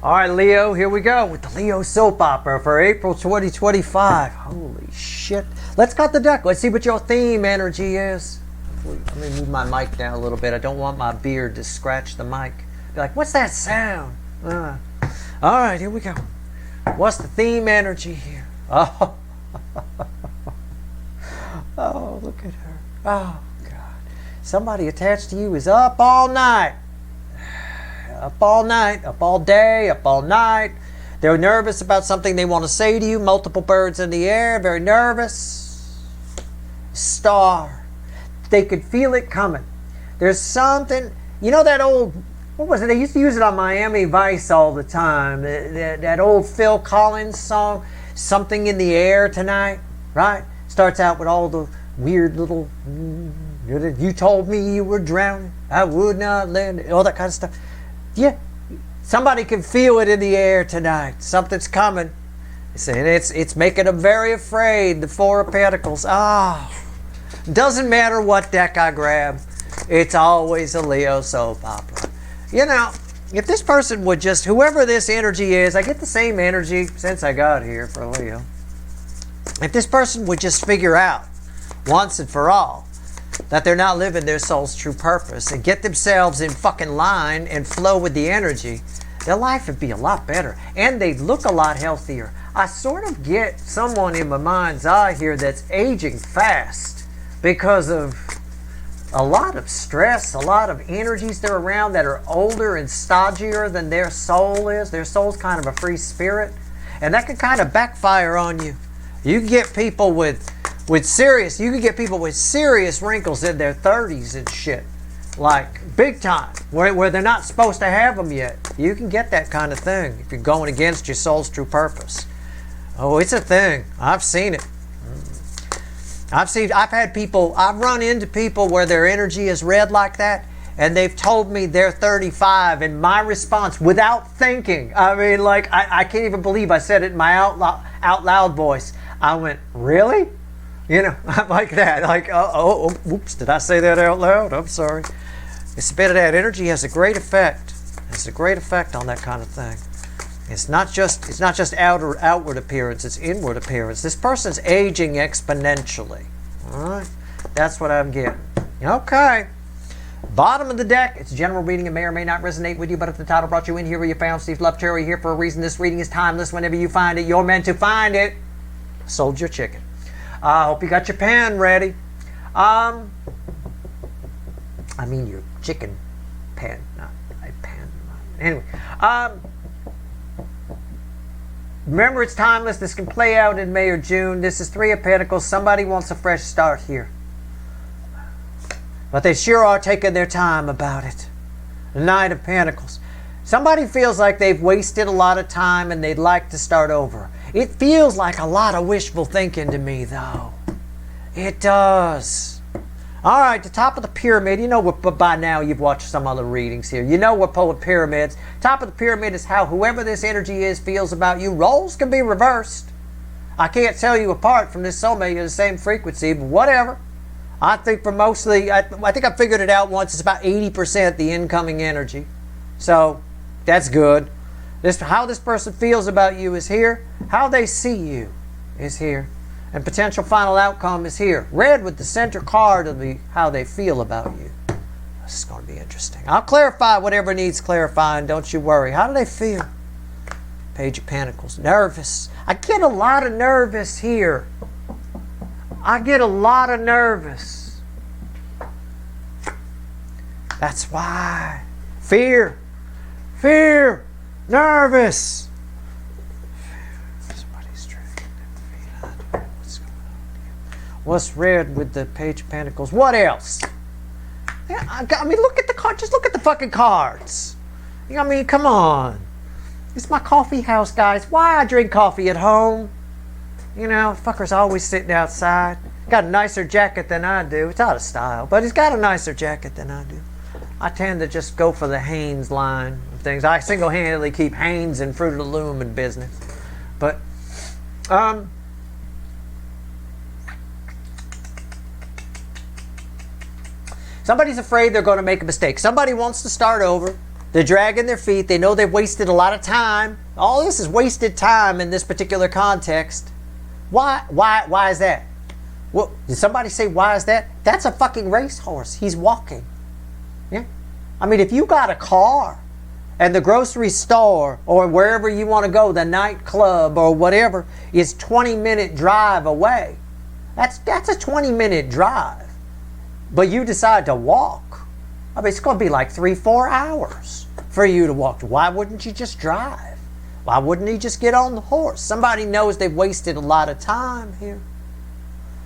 All right, Leo, here we go with the Leo soap opera for April 2025. Holy shit. Let's cut the deck. Let's see what your theme energy is. Let me move my mic down a little bit. I don't want my beard to scratch the mic. Be like, what's that sound? All right, here we go. What's the theme energy here? Oh, oh, look at her. Oh, God. Somebody attached to you is up all night. Up all night, up all day, up all night. They're nervous about something they want to say to you. Multiple birds in the air, very nervous. Star. They could feel it coming. There's something, you know that old, what was it? They used to use it on Miami Vice all the time. That old Phil Collins song, Something in the Air Tonight, right? Starts out with all the weird little, you told me you were drowning, I would not land, all that kind of stuff. Yeah, somebody can feel it in the air tonight. Something's coming. And it's making them very afraid. The Four of Pentacles. Doesn't matter what deck I grab. It's always a Leo soap opera. You know, if this person would just, whoever this energy is, I get the same energy since I got here for Leo. If this person would just figure out once and for all that they're not living their soul's true purpose and get themselves in fucking line and flow with the energy, their life would be a lot better and they'd look a lot healthier. I sort of get someone in my mind's eye here that's aging fast because of a lot of stress, a lot of energies they're around that are older and stodgier than their soul is. Their soul's kind of a free spirit, and that can kind of backfire on you. You can get people with serious wrinkles in their 30s and shit, like big time, where they're not supposed to have them yet. You can get that kind of thing if you're going against your soul's true purpose. Oh, it's a thing. I've seen it. I've run into people where their energy is red like that, and they've told me they're 35, and my response, without thinking, I mean, like, I can't even believe I said it in my out loud voice. I went, really? You know, like that. Like, whoops, did I say that out loud? I'm sorry. It's a bit of that energy has a great effect. It's a great effect on that kind of thing. It's not just outward appearance, it's inward appearance. This person's aging exponentially. All right? That's what I'm getting. Okay. Bottom of the deck, it's a general reading. It may or may not resonate with you, but if the title brought you in here where you found Steve Love Cherry here for a reason, this reading is timeless. Whenever you find it, you're meant to find it. Sold your chicken. I hope you got your pen ready. I mean your chicken pen, not a pen. Anyway, remember it's timeless. This can play out in May or June. This is Three of Pentacles. Somebody wants a fresh start here. But they sure are taking their time about it. The Nine of Pentacles. Somebody feels like they've wasted a lot of time and they'd like to start over. It feels like a lot of wishful thinking to me, though. It does. All right, the top of the pyramid. You know, by now you've watched some other readings here. You know we're pulling pyramids. Top of the pyramid is how whoever this energy is feels about you. Roles can be reversed. I can't tell you apart from this soulmate. You're the same frequency, but whatever. I think for mostly, I think I figured it out once. It's about 80% the incoming energy. So that's good. How this person feels about you is here. How they see you is here. And potential final outcome is here. Red with the center card of how they feel about you. This is going to be interesting. I'll clarify whatever needs clarifying. Don't you worry. How do they feel? Page of Pentacles. Nervous. I get a lot of nervous here. I get a lot of nervous. That's why. Fear. Fear. Nervous. Somebody's trying to what's going on here? What's red with the Page of Pentacles? What else? Yeah, I mean, look at the card. Just look at the fucking cards. I mean, come on. It's my coffee house, guys. Why I drink coffee at home? You know, fucker's always sitting outside. Got a nicer jacket than I do. It's out of style, but he's got a nicer jacket than I do. I tend to just go for the Hanes line of things. I single-handedly keep Hanes and Fruit of the Loom in business. But, somebody's afraid they're going to make a mistake. Somebody wants to start over. They're dragging their feet. They know they've wasted a lot of time. All this is wasted time in this particular context. Why is that? Well, did somebody say, why is that? That's a fucking racehorse. He's walking. Yeah. I mean, if you got a car and the grocery store or wherever you want to go, the nightclub or whatever, is 20-minute drive away, that's a 20-minute drive. But you decide to walk. I mean, it's going to be like 3-4 hours for you to walk. Why wouldn't you just drive? Why wouldn't he just get on the horse? Somebody knows they've wasted a lot of time here.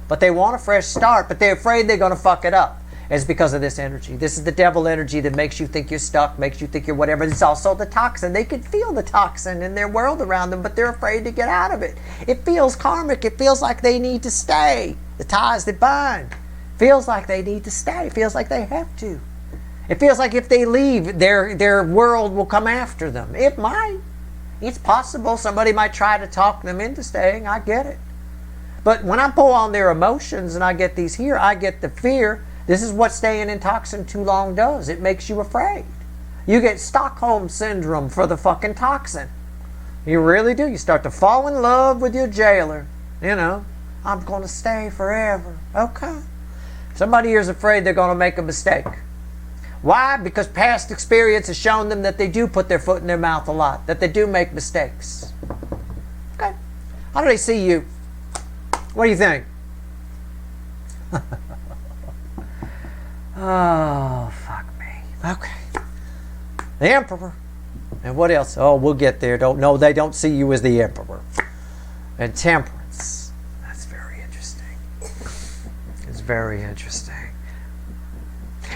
But they want a fresh start, but they're afraid they're going to fuck it up. It's because of this energy. This is the devil energy that makes you think you're stuck, makes you think you're whatever. It's also the toxin. They can feel the toxin in their world around them, but they're afraid to get out of it. It feels karmic. It feels like they need to stay. The ties that bind. Feels like they need to stay. It feels like they have to. It feels like if they leave, their world will come after them. It might. It's possible somebody might try to talk them into staying. I get it. But when I pull on their emotions and I get these here, I get the fear. This is what staying in toxin too long does. It makes you afraid. You get Stockholm syndrome for the fucking toxin. You really do. You start to fall in love with your jailer. You know, I'm going to stay forever. Okay. Somebody here is afraid they're going to make a mistake. Why? Because past experience has shown them that they do put their foot in their mouth a lot, that they do make mistakes. Okay. How do they see you? What do you think? Oh, fuck me. Okay. The Emperor. And what else? Oh, we'll get there. They don't see you as the Emperor. And Temperance. That's very interesting. It's very interesting.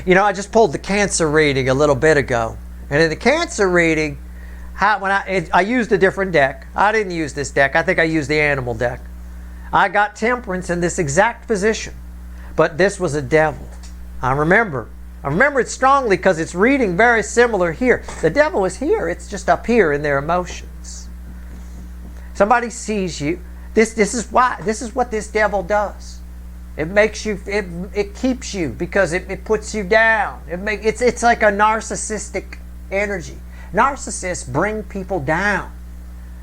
You know, I just pulled the Cancer reading a little bit ago. And in the Cancer reading, I used a different deck. I didn't use this deck. I think I used the animal deck. I got Temperance in this exact position. But this was a devil. I remember it strongly because it's reading very similar here. The devil is here. It's just up here in their emotions. Somebody sees you. This is what this devil does. It makes you. It keeps you because it puts you down. It's like a narcissistic energy. Narcissists bring people down.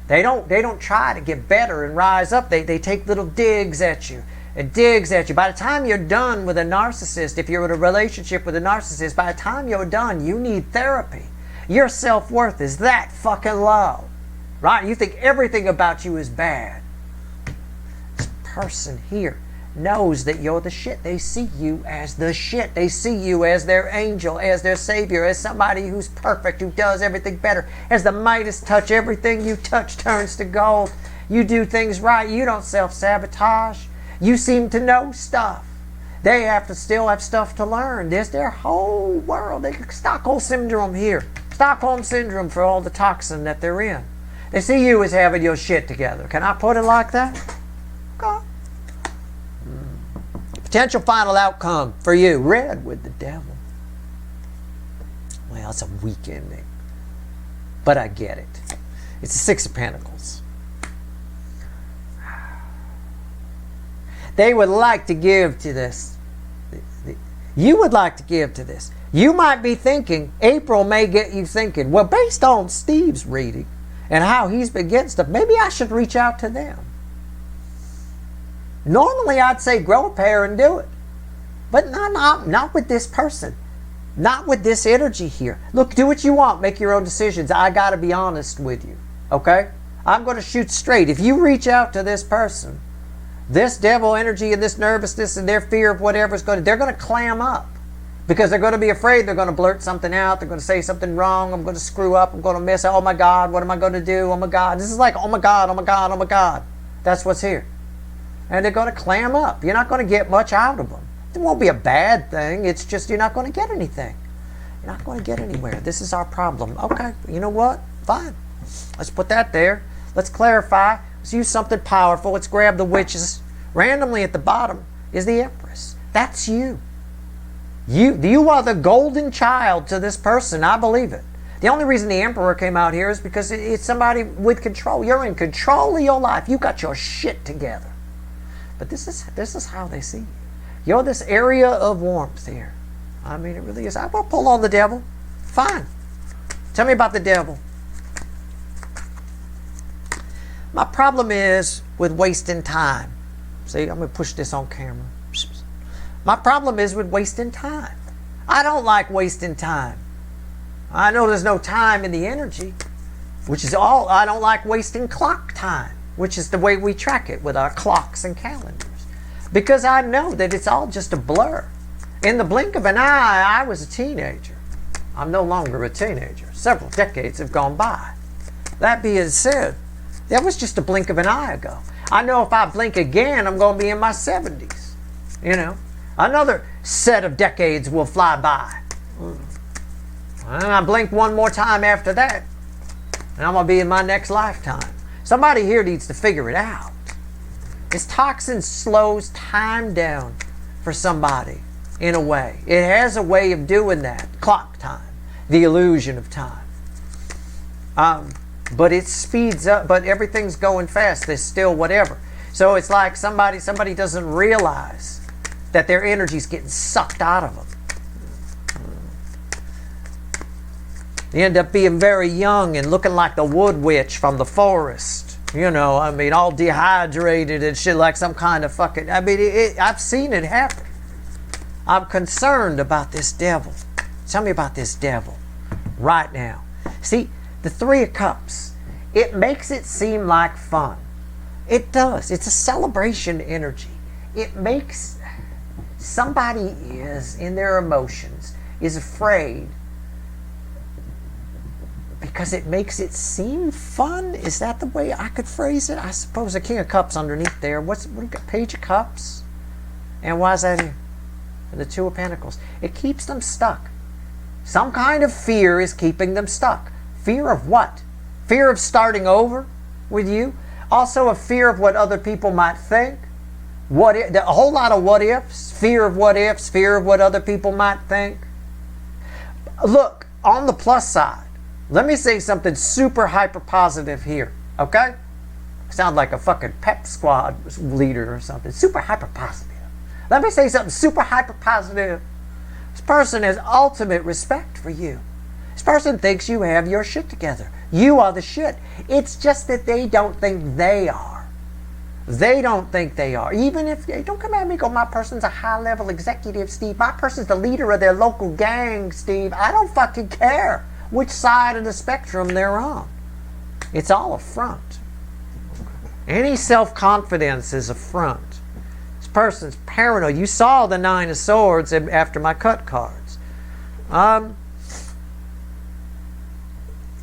They don't try to get better and rise up. They take little digs at you. It digs at you. By the time you're done with a narcissist, if you're in a relationship with a narcissist, by the time you're done, you need therapy. Your self-worth is that fucking low. Right? You think everything about you is bad. This person here knows that you're the shit. They see you as the shit. They see you as their angel, as their savior, as somebody who's perfect, who does everything better. As the Midas touch, everything you touch turns to gold. You do things right. You don't self-sabotage. You seem to know stuff. They still have stuff to learn. There's their whole world. Stockholm syndrome here. Stockholm syndrome for all the toxin that they're in. They see you as having your shit together. Can I put it like that? Okay. Potential final outcome for you. Red with the devil. Well, it's a weak ending. But I get it. It's the Six of Pentacles. They would like to give to this. You would like to give to this. You might be thinking, April may get you thinking, well, based on Steve's reading and how he's been getting stuff, maybe I should reach out to them. Normally I'd say grow a pair and do it. But not with this person. Not with this energy here. Look, do what you want. Make your own decisions. I got to be honest with you. Okay? I'm going to shoot straight. If you reach out to this person, this devil energy and this nervousness and their fear of whatever's they're going to clam up. Because they're going to be afraid they're going to blurt something out. They're going to say something wrong. I'm going to screw up. I'm going to miss it. Oh my God, what am I going to do? Oh my God. This is like, oh my God, oh my God, oh my God. That's what's here. And they're going to clam up. You're not going to get much out of them. It won't be a bad thing. It's just you're not going to get anything. You're not going to get anywhere. This is our problem. Okay, you know what? Fine. Let's put that there. Let's clarify. Let's use something powerful. Let's grab the witches. Randomly at the bottom is the Empress. That's you. You are the golden child to this person. I believe it. The only reason the Emperor came out here is because it's somebody with control. You're in control of your life. You got your shit together. But this is how they see you. You're this area of warmth here. I mean, it really is. I will pull on the devil. Fine. Tell me about the devil. My problem is with wasting time. See, I'm going to push this on camera. My problem is with wasting time. I don't like wasting time. I know there's no time in the energy, which is all. I don't like wasting clock time, which is the way we track it with our clocks and calendars. Because I know that it's all just a blur. In the blink of an eye, I was a teenager. I'm no longer a teenager. Several decades have gone by. That being said, that was just a blink of an eye ago. I know if I blink again, I'm going to be in my 70s. You know, another set of decades will fly by. And I blink one more time after that, and I'm going to be in my next lifetime. Somebody here needs to figure it out. This toxin slows time down for somebody in a way. It has a way of doing that. Clock time. The illusion of time. But it speeds up, but everything's going fast. There's still whatever. So it's like somebody doesn't realize that their energy's getting sucked out of them. They end up being very young and looking like the wood witch from the forest. You know, I mean, all dehydrated and shit, like some kind of fucking... I mean, I've seen it happen. I'm concerned about this devil. Tell me about this devil right now. See, the Three of Cups, it makes it seem like fun. It does. It's a celebration energy. It makes... Somebody is, in their emotions, is afraid because it makes it seem fun. Is that the way I could phrase it? I suppose the King of Cups underneath there. What do you got? Page of Cups? And why is that here? And the Two of Pentacles. It keeps them stuck. Some kind of fear is keeping them stuck. Fear of what? Fear of starting over with you. Also a fear of what other people might think. A whole lot of what ifs. Fear of what ifs. Fear of what other people might think. Look, on the plus side, let me say something super hyper positive here, okay? Sound like a fucking pep squad leader or something. Super hyper positive. Let me say something super hyper positive. This person has ultimate respect for you. This person thinks you have your shit together. You are the shit. It's just that they don't think they are. They don't think they are. Even if, don't come at me, go, my person's a high-level executive, Steve. My person's the leader of their local gang, Steve. I don't fucking care which side of the spectrum they're on. It's all a front. Any self-confidence is a front. This person's paranoid. You saw the Nine of Swords after my cut cards.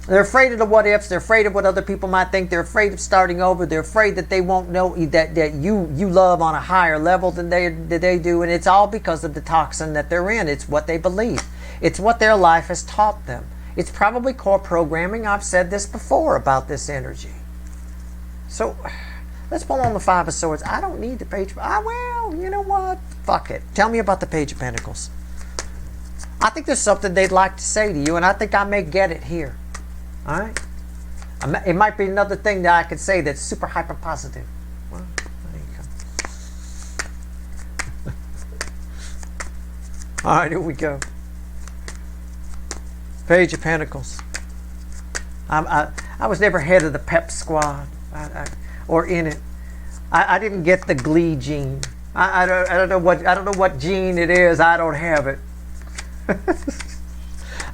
They're afraid of the what ifs. They're afraid of what other people might think. They're afraid of starting over. They're afraid that they won't know that you love on a higher level than they do. And it's all because of the toxin that they're in. It's what they believe. It's what their life has taught them. It's probably core programming. I've said this before about this energy. So let's pull on the Five of Swords. I don't need the Page. Well, you know what? Fuck it. Tell me about the Page of Pentacles. I think there's something they'd like to say to you, and I think I may get it here. All right? It might be another thing that I could say that's super hyper positive. Well, there you go. All right, here we go. Page of Pentacles. I was never head of the pep squad or in it. I didn't get the glee gene. I don't know what gene it is. I don't have it.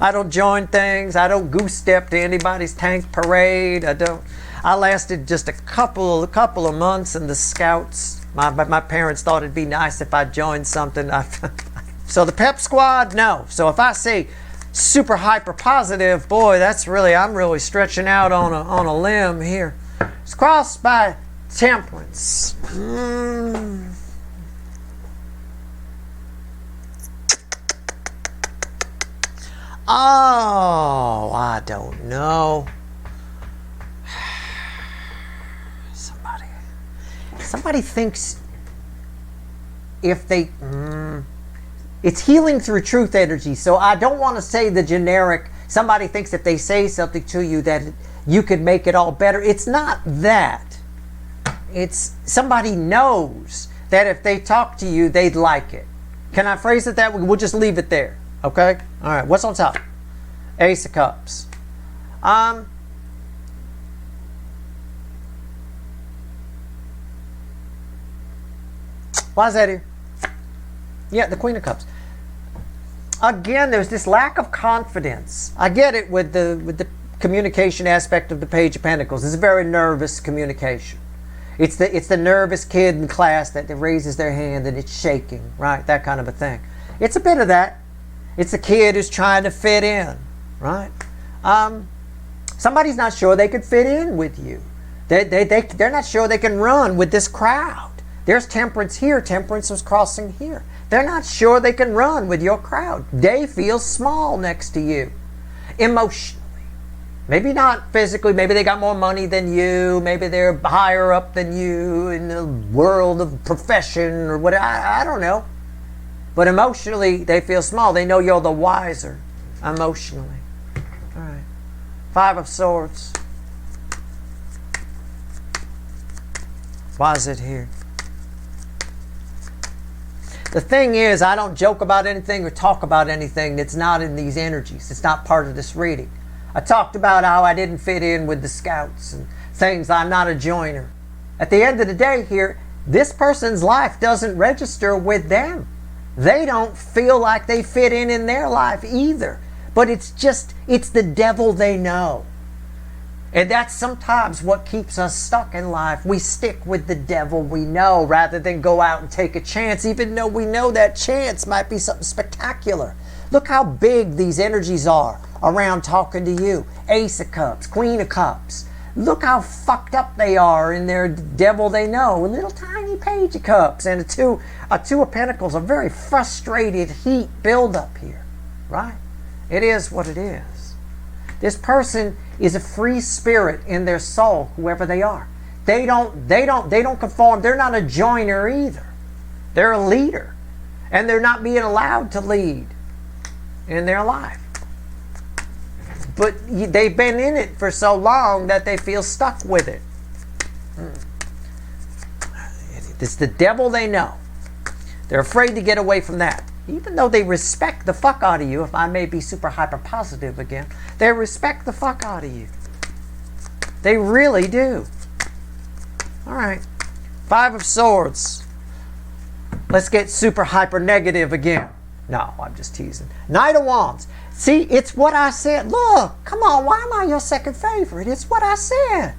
I don't join things. I don't goose step to anybody's tank parade. I lasted just a couple of months in the Scouts. My parents thought it'd be nice if I joined something. So the pep squad, no. So if I say super hyper positive, boy, I'm really stretching out on a limb here. It's crossed by Temperance. Oh, I don't know. Somebody thinks if they it's healing through truth energy. So I don't want to say the generic, somebody thinks if they say something to you that you could make it all better. It's not that. It's somebody knows that if they talk to you, they'd like it. Can I phrase it that way? We'll just leave it there. Okay? All right. What's on top? Ace of Cups. Why is that here? Yeah, the Queen of Cups. Again, there's this lack of confidence. I get it with the communication aspect of the Page of Pentacles. It's a very nervous communication. It's the nervous kid in class that raises their hand and it's shaking, right? That kind of a thing. It's a bit of that. It's the kid who's trying to fit in, right? Somebody's not sure they could fit in with you. They're not sure they can run with this crowd. There's Temperance here. Temperance was crossing here. They're not sure they can run with your crowd. They feel small next to you. Emotionally. Maybe not physically. Maybe they got more money than you. Maybe they're higher up than you in the world of profession or whatever. I don't know. But emotionally, they feel small. They know you're the wiser emotionally. All right. 5 of Swords. Why is it here? The thing is, I don't joke about anything or talk about anything that's not in these energies. It's not part of this reading. I talked about how I didn't fit in with the scouts and things. I'm not a joiner. At the end of the day here, this person's life doesn't register with them. They don't feel like they fit in their life either. But it's the devil they know. And that's sometimes what keeps us stuck in life. We stick with the devil we know rather than go out and take a chance, even though we know that chance might be something spectacular. Look how big these energies are around talking to you. Ace of Cups, Queen of Cups. Look how fucked up they are in their devil they know. A little tiny Page of Cups and a two of Pentacles. A very frustrated heat buildup here, right? It is what it is. This person is a free spirit in their soul, whoever they are. They don't conform. They're not a joiner either. They're a leader. And they're not being allowed to lead in their life. But they've been in it for so long that they feel stuck with it. It's the devil they know. They're afraid to get away from that. Even though they respect the fuck out of you, if I may be super hyper positive again, they respect the fuck out of you. They really do. All right. 5 of Swords. Let's get super hyper negative again. No, I'm just teasing. Knight of Wands. See, it's what I said. Look, come on, why am I your second favorite? It's what I said.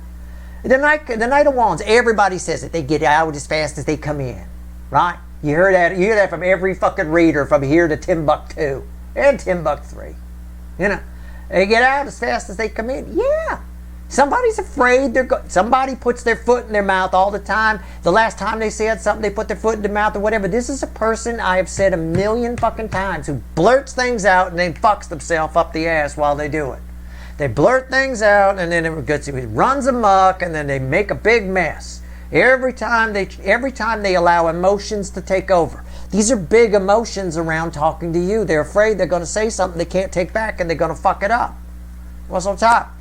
The Knight of Wands, everybody says it. They get out as fast as they come in. Right? You hear that from every fucking reader from here to Timbuktu and Timbuktu. You know, they get out as fast as they come in. Yeah. Somebody's afraid somebody puts their foot in their mouth all the time. The last time they said something, they put their foot in their mouth or whatever. This is a person I have said a million fucking times who blurts things out and then fucks themselves up the ass while they do it. They blurt things out and then it runs amok and then they make a big mess. Every time they allow emotions to take over. These are big emotions around talking to you. They're afraid they're going to say something they can't take back and they're going to fuck it up. What's on top?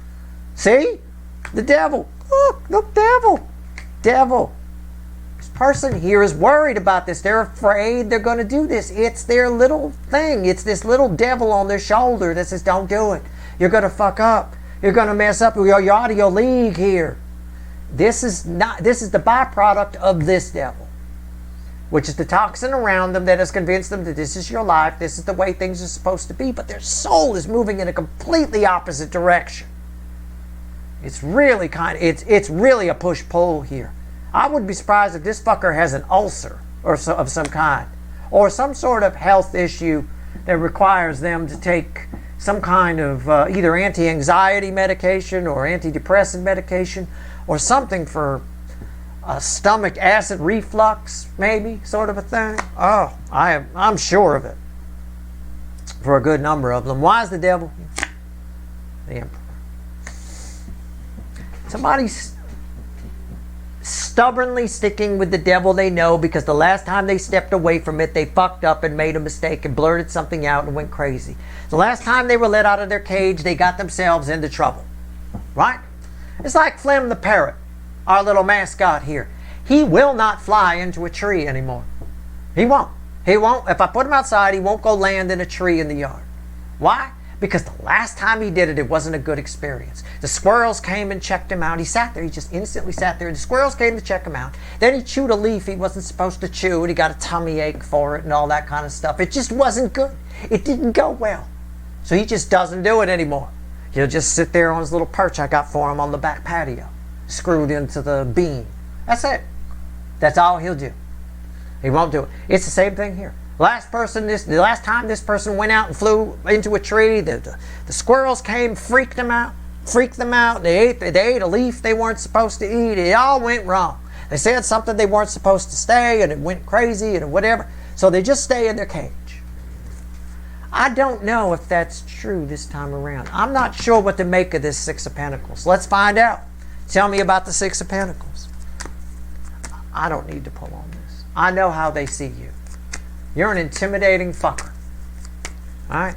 See? The devil. Look, devil. Devil. This person here is worried about this. They're afraid they're going to do this. It's their little thing. It's this little devil on their shoulder that says, don't do it. You're going to fuck up. You're going to mess up. You're out of your league here. This is the byproduct of this devil, which is the toxin around them that has convinced them that this is your life, this is the way things are supposed to be, but their soul is moving in a completely opposite direction. It's really it's really a push-pull here. I wouldn't be surprised if this fucker has an ulcer of some kind, or some sort of health issue that requires them to take some kind of either anti-anxiety medication or antidepressant medication, or something for stomach acid reflux, maybe, sort of a thing. Oh, I'm sure of it. For a good number of them. Why is the devil? The Emperor. Somebody's stubbornly sticking with the devil they know because the last time they stepped away from it, they fucked up and made a mistake and blurted something out and went crazy. The last time they were let out of their cage, they got themselves into trouble. Right? It's like Flim the parrot, our little mascot here. He will not fly into a tree anymore. He won't. He won't. If I put him outside, he won't go land in a tree in the yard. Why? Because the last time he did it, it wasn't a good experience. The squirrels came and checked him out. He sat there. He just instantly sat there. The squirrels came to check him out. Then he chewed a leaf he wasn't supposed to chew, and he got a tummy ache for it and all that kind of stuff. It just wasn't good. It didn't go well. So he just doesn't do it anymore. He'll just sit there on his little perch I got for him on the back patio, screwed into the beam. That's it. That's all he'll do. He won't do it. It's the same thing here. The last time this person went out and flew into a tree, the squirrels came, freaked them out. They ate a leaf they weren't supposed to eat. It all went wrong. They said something they weren't supposed to say, and it went crazy and whatever. So they just stay in their cage. I don't know if that's true this time around. I'm not sure what to make of this Six of Pentacles. Let's find out. Tell me about the Six of Pentacles. I don't need to pull on this. I know how they see you. You're an intimidating fucker. All right?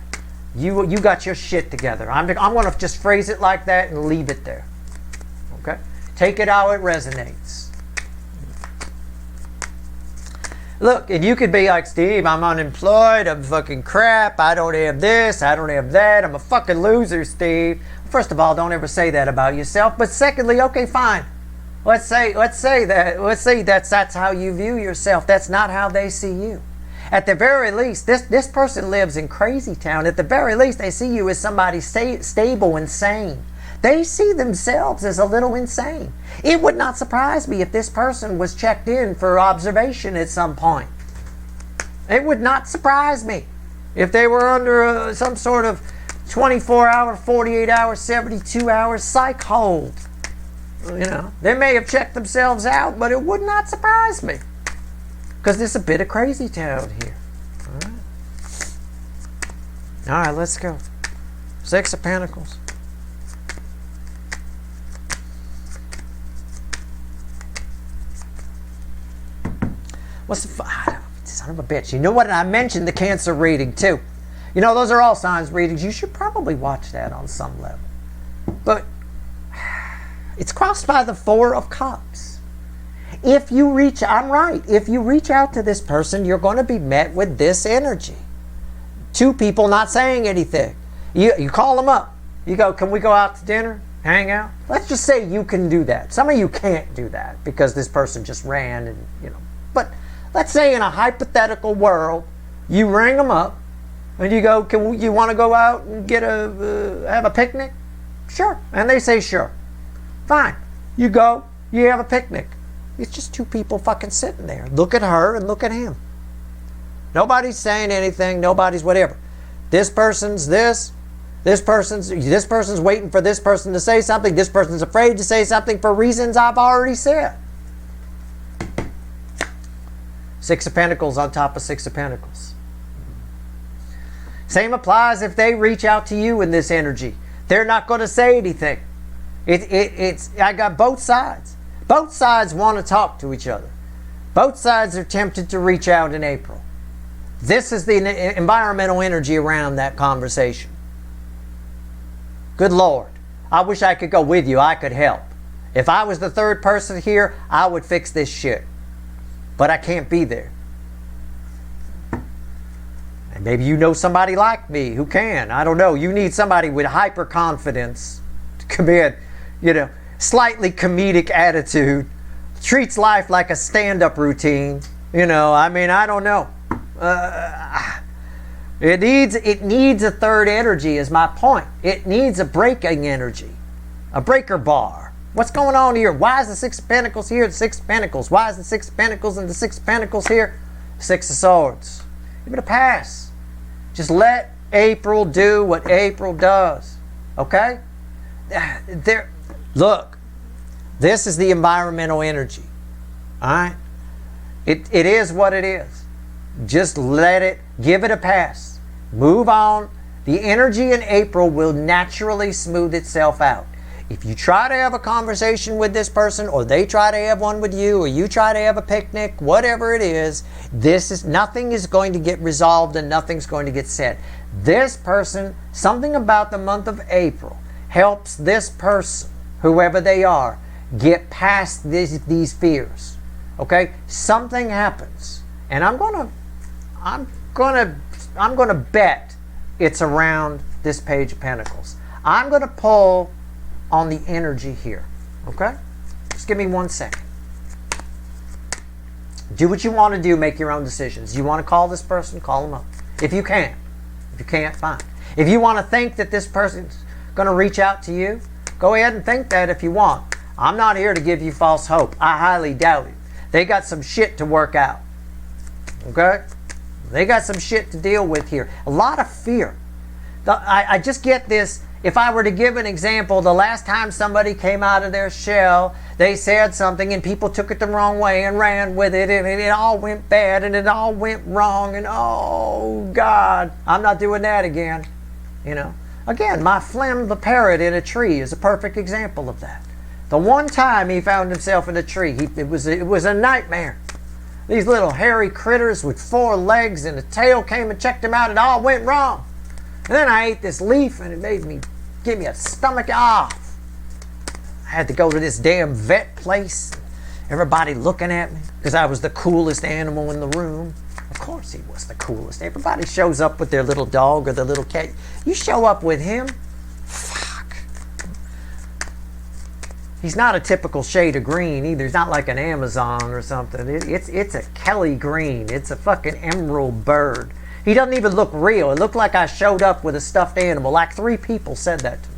You got your shit together. I'm going to just phrase it like that and leave it there. Okay? Take it how it resonates. Look, and you could be like, Steve, I'm unemployed, I'm fucking crap, I don't have this, I don't have that, I'm a fucking loser, Steve. First of all, don't ever say that about yourself. But secondly, okay, fine. Let's say that's how you view yourself. That's not how they see you. At the very least, this person lives in crazy town. At the very least, they see you as somebody stable and sane. They see themselves as a little insane. It would not surprise me if this person was checked in for observation at some point. It would not surprise me if they were under some sort of 24-hour, 48-hour, 72-hour psych hold. You know, they may have checked themselves out, but it would not surprise me. Because there's a bit of crazy town here. All right, let's go. Six of Pentacles. What's the son of a bitch? You know what? I mentioned the Cancer reading too. You know, those are all signs readings. You should probably watch that on some level. But it's crossed by the Four of Cups. If you reach, I'm right. If you reach out to this person, you're going to be met with this energy. Two people not saying anything. You call them up. You go, can we go out to dinner? Hang out? Let's just say you can do that. Some of you can't do that because this person just ran and, you know. But let's say in a hypothetical world, you ring them up and you go, you want to go out and have a picnic? Sure. And they say sure. Fine. You go, you have a picnic. It's just two people fucking sitting there. Look at her and look at him. Nobody's saying anything. Nobody's whatever. This person's this. This person's waiting for this person to say something. This person's afraid to say something for reasons I've already said. Six of Pentacles on top of Six of Pentacles. Same applies if they reach out to you in this energy. They're not going to say anything. I got both sides. Both sides want to talk to each other. Both sides are tempted to reach out in April. This is the environmental energy around that conversation. Good Lord. I wish I could go with you. I could help. If I was the third person here, I would fix this shit. But I can't be there. And maybe you know somebody like me who can. I don't know. You need somebody with hyper confidence to come in, you know, slightly comedic attitude, treats life like a stand-up routine. You know, I mean, I don't know. It needs a third energy is my point. It needs a breaking energy, a breaker bar. What's going on here? Why is the Six of Pentacles here? The Six of Pentacles. Why is the Six of Pentacles and the Six of Pentacles here? Six of Swords. Give it a pass. Just let April do what April does. Okay? Look, this is the environmental energy. All right? It is what it is. Just let it, give it a pass. Move on. The energy in April will naturally smooth itself out. If you try to have a conversation with this person, or they try to have one with you, or you try to have a picnic, whatever it is, nothing is going to get resolved and nothing's going to get said. This person, something about the month of April helps this person, whoever they are, get past these fears. Okay? Something happens. And I'm gonna bet it's around this Page of Pentacles. I'm going to pull on the energy here. Okay? Just give me 1 second. Do what you want to do. Make your own decisions. You want to call this person? Call them up. If you can. If you can't, fine. If you want to think that this person's going to reach out to you, go ahead and think that if you want. I'm not here to give you false hope. I highly doubt it. They got some shit to work out. Okay? They got some shit to deal with here. A lot of fear. I just get this. If I were to give an example, the last time somebody came out of their shell, they said something and people took it the wrong way and ran with it, and it all went bad and it all went wrong, and oh God, I'm not doing that again. You know, again, my Flim the parrot in a tree is a perfect example of that. The one time he found himself in a tree, it was a nightmare. These little hairy critters with 4 legs and a tail came and checked him out. It all went wrong. And then I ate this leaf and it give me a stomach off. I had to go to this damn vet place. Everybody looking at me because I was the coolest animal in the room. Of course he was the coolest. Everybody shows up with their little dog or their little cat. You show up with him? Fuck. He's not a typical shade of green either. He's not like an Amazon or something. It's a Kelly green. It's a fucking emerald bird. He doesn't even look real. It looked like I showed up with a stuffed animal. Like 3 people said that to me.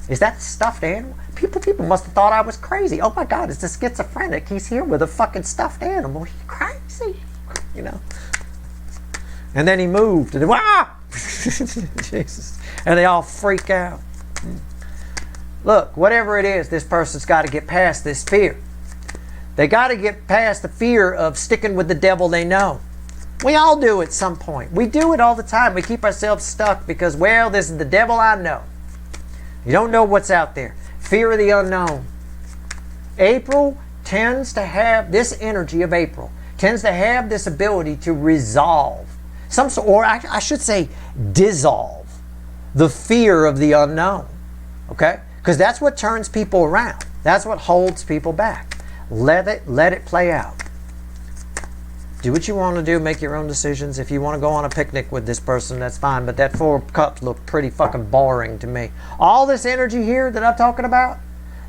Is that a stuffed animal? People must have thought I was crazy. Oh my God, it's a schizophrenic. He's here with a fucking stuffed animal. He's crazy. You know. And then he moved. And ah! Jesus. And they all freak out. Look, whatever it is, this person's got to get past this fear. They got to get past the fear of sticking with the devil they know. We all do at some point. We do it all the time. We keep ourselves stuck because, well, this is the devil I know. You don't know what's out there. Fear of the unknown. April tends to have this energy of April, tends to have this ability to resolve, or I should say dissolve, the fear of the unknown. Okay? Because that's what turns people around. That's what holds people back. Let it play out. Do what you want to do. Make your own decisions. If you want to go on a picnic with this person, that's fine. But that 4 cups look pretty fucking boring to me. All this energy here that I'm talking about,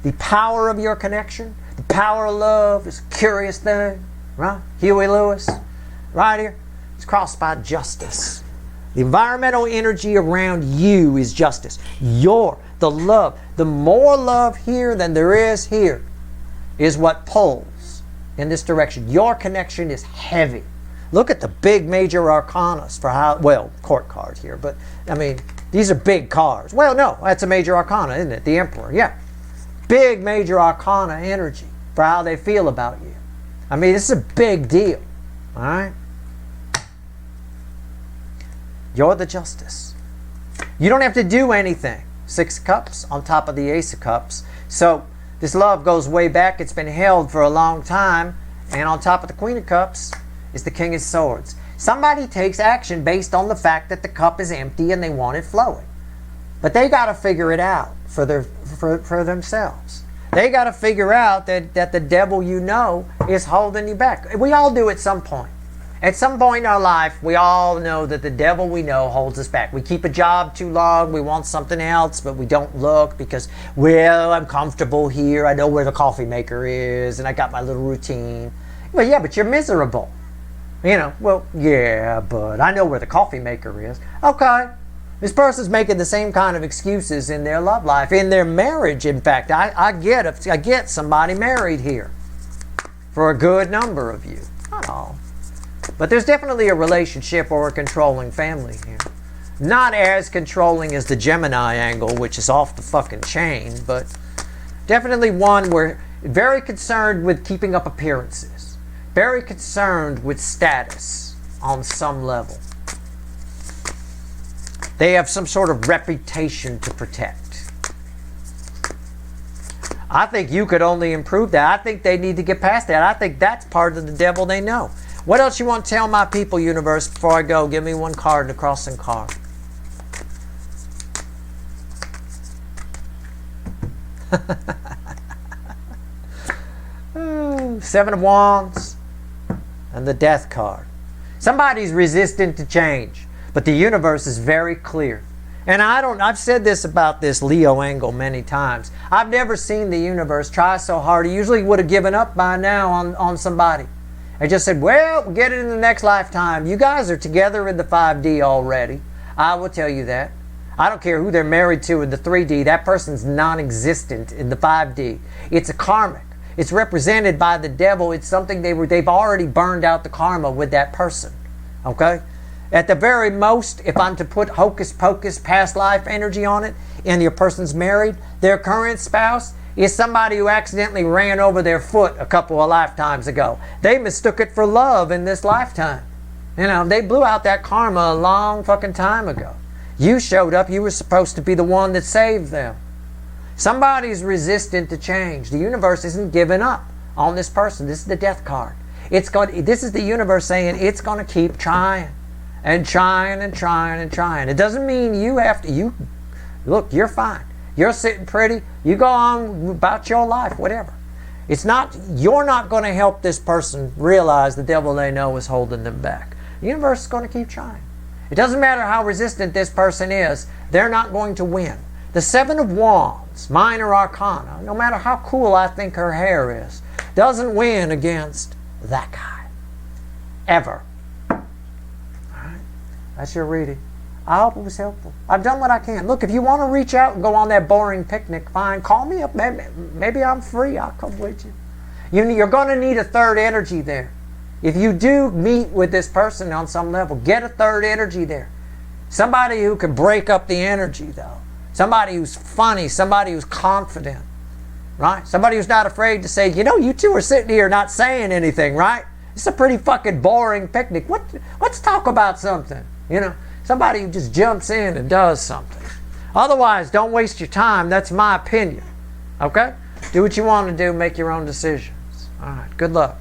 the power of your connection, the power of love is a curious thing. Right? Huey Lewis, right here. It's crossed by justice. The environmental energy around you is justice. The love. The more love here than there is here is what pulls in this direction. Your connection is heavy. Look at the big major arcanas for how, well, court card here, but I mean, these are big cards. Well, no, that's a major arcana, isn't it? The Emperor, yeah. Big major arcana energy for how they feel about you. I mean, this is a big deal, all right? You're the justice. You don't have to do anything. 6 cups on top of the Ace of Cups. So this love goes way back. It's been held for a long time. And on top of the Queen of Cups is the King of Swords. Somebody takes action based on the fact that the cup is empty and they want it flowing. But they got to figure it out for themselves. They got to figure out that the devil you know is holding you back. We all do at some point. At some point in our life, we all know that the devil we know holds us back. We keep a job too long, we want something else, but we don't look because, well, I'm comfortable here, I know where the coffee maker is, and I got my little routine. Well, yeah, but you're miserable. You know, well, yeah, but I know where the coffee maker is. Okay. This person's making the same kind of excuses in their love life, in their marriage, in fact. I get somebody married here for a good number of you. Not all. But there's definitely a relationship or a controlling family here. Not as controlling as the Gemini angle, which is off the fucking chain, but definitely one where very concerned with keeping up appearances. Very concerned with status on some level. They have some sort of reputation to protect. I think you could only improve that. I think they need to get past that. I think that's part of the devil they know. What else you want to tell my people, universe, before I go? Give me one card, the crossing card. Seven of Wands and the Death card. Somebody's resistant to change. But the universe is very clear. And I've said this about this Leo angle many times. I've never seen the universe try so hard. He usually would have given up by now on somebody. I just said, well, we'll get it in the next lifetime. You guys are together in the 5D already. I will tell you that. I don't care who they're married to in the 3D. That person's non-existent in the 5D. It's a karmic. It's represented by the devil. It's something they've already burned out the karma with that person. Okay? At the very most, if I'm to put hocus pocus past life energy on it, and your person's married, their current spouse is somebody who accidentally ran over their foot a couple of lifetimes ago. They mistook it for love in this lifetime. You know, they blew out that karma a long fucking time ago. You showed up, you were supposed to be the one that saved them. Somebody's resistant to change. The universe isn't giving up on this person. This is the death card. This is the universe saying it's going to keep trying and trying and trying and trying. It doesn't mean you have to, look, you're fine. You're sitting pretty. You go on about your life, whatever. You're not going to help this person realize the devil they know is holding them back. The universe is going to keep trying. It doesn't matter how resistant this person is, they're not going to win. The Seven of Wands, minor arcana, no matter how cool I think her hair is, doesn't win against that guy. Ever. Alright, that's your reading. I hope it was helpful. I've done what I can. Look, if you want to reach out and go on that boring picnic, fine. Call me up. Maybe I'm free. I'll come with you. You're going to need a third energy there. If you do meet with this person on some level, get a third energy there. Somebody who can break up the energy, though. Somebody who's funny. Somebody who's confident. Right? Somebody who's not afraid to say, you two are sitting here not saying anything, right? It's a pretty fucking boring picnic. Let's talk about something, Somebody who just jumps in and does something. Otherwise, don't waste your time. That's my opinion. Okay? Do what you want to do. Make your own decisions. All right. Good luck.